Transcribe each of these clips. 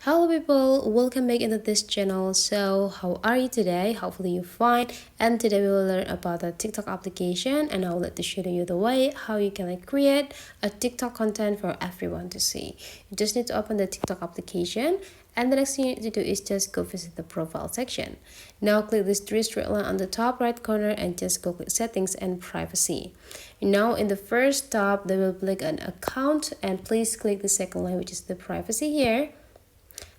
Hello people, welcome back into this channel. So how are you today? Hopefully you're fine. And today we will learn about the TikTok application, and I will let to show you the way how you can create a TikTok content for everyone to see. You just need to open the TikTok application, and the next thing you need to do is just go visit the profile section. Now click this three straight line on the top right corner and just go click settings and privacy. Now in the first tab they will click an account, and please click the second line, which is the privacy here,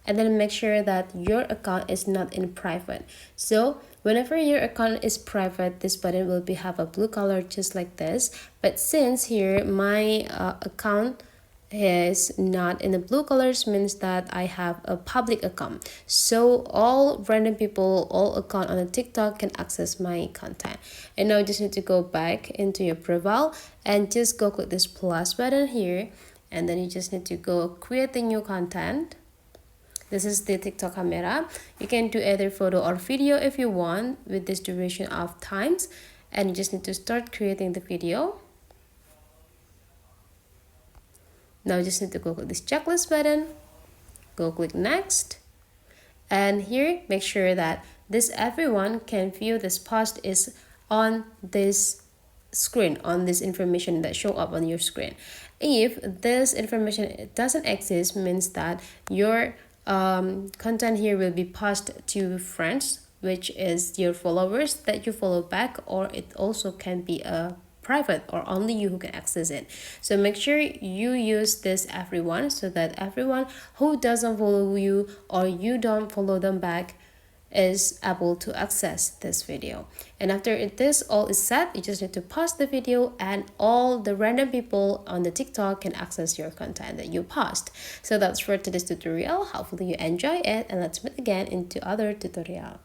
and then make sure that your account is not in private. So whenever your account is private, this button will have a blue color just like this. But since here my account is not in the blue colors, means that I have a public account, so all random people, all account on the TikTok can access my content. And now you just need to go back into your profile and just go click this plus button here, and then you just need to go create the new content. This is the TikTok camera. You can do either photo or video if you want with this duration of times. And you just need to start creating the video. Now you just need to go click this checklist button. Go click next. And here, make sure that this everyone can view this post is on this screen, on this information that show up on your screen. If this information doesn't exist, means that your content here will be passed to friends, which is your followers that you follow back, or it also can be a private or only you who can access it. So make sure you use this everyone, so that everyone who doesn't follow you or you don't follow them back is able to access this video. And after this all is set, you just need to pause the video, and all the random people on the TikTok can access your content that you post. So that's for today's tutorial. Hopefully you enjoy it, and let's meet again into other tutorial.